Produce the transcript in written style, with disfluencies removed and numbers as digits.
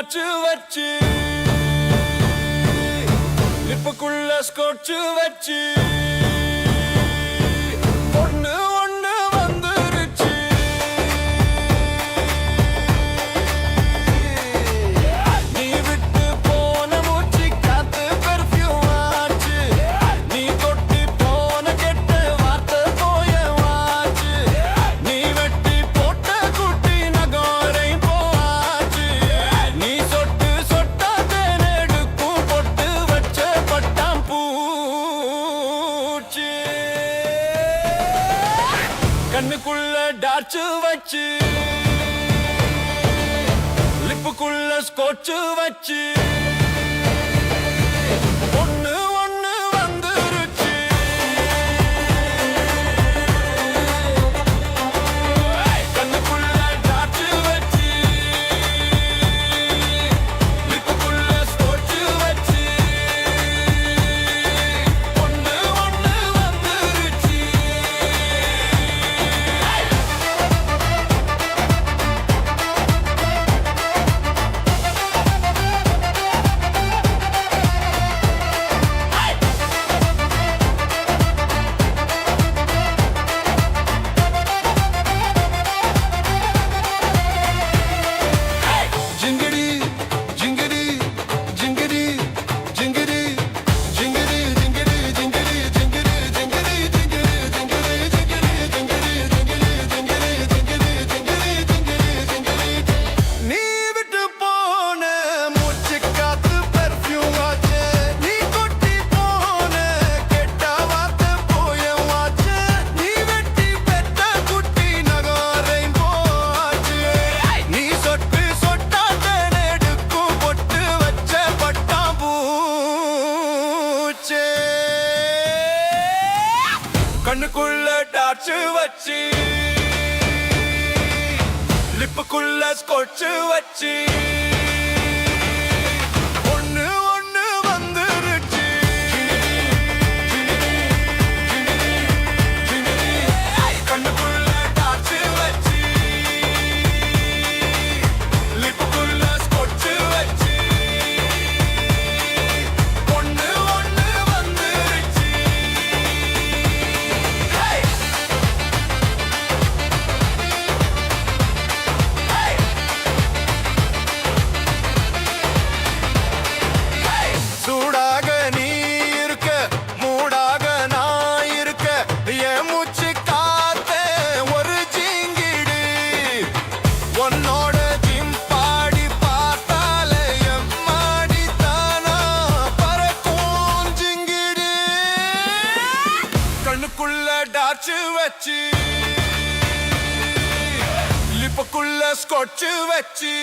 Torch வச்சு லிப்புக்குள்ள Scotch வச்சு பொண்ணு ஒண்ணு வந்துருச்சு. நீ விட்டு போன மூச்சு காத்து பெர்ஃப்யூம் ஆச்சு. நீ தொட்டி போன கெட்ட வார்த்தை போய வாச்சு. நீ வெட்டி போட்ட குட்டி நகோரை போச்சு. நீ சொட்டு சொட்டா தேனெடுக்கும் பொட்டு வச்ச பட்டாம் பூச்சு. கண்ணுக்குள்ள டார்ச் வச்சு லிப்புக்குள்ள ஸ்காட்ச் வச்சு பொண்ணு ஒண்ணு வந்துருச்சு. கண்ணுக்குள்ள டார்ச் வச்சு லிப்புக்குள்ள ஸ்காட்ச் வச்சு பொண்ணு ஒண்ணு வந்துருச்சு. Jingiri, jingiri, jingiri, jingiri, jingiri, jingiri, jingiri, jingiri, jingiri, jingiri, jingiri, jingiri, jingiri, jingiri, jingiri, jingiri. நீ விட்டு போன மூச்சு காத்து பெர்ஃப்யூம் ஆச்சு. நீ கொட்டி போன கெட்ட வார்த்தை போய வாச்சு. நீ வெட்டி பெட்ட குட்டி நகோரை போச்சு. நீ சொட்டு சொட்டா தேனெடுக்கும் பொட்டு வச்ச பட்டாம் பூச்சு. கண்ணுக்குள்ள டார்ச் வச்சு லிப்புக்குள்ள ஸ்காட்ச் வச்சு பொண்ணு ஒண்ணு வந்துருச்சு. கண்ணுக்குள்ள டார்ச் வச்சு லிப்புக்குள்ள ஸ்காட்ச் வச்சு பொண்ணு ஒண்ணு வந்துருச்சு. சூடாக நீ இருக்க மூடாக நான் இருக்க என் மூச்சு காத்தே ஒரு ஜிங்கிடு. உன்னோட ஜிம்பாடி பார்த்தாலே எம்மாடி தானா பறக்கும் ஜிங்கிடு. கண்ணுக்குள்ள டார்ச் வச்சு லிப்புக்குள்ள ஸ்காட்ச் வச்சு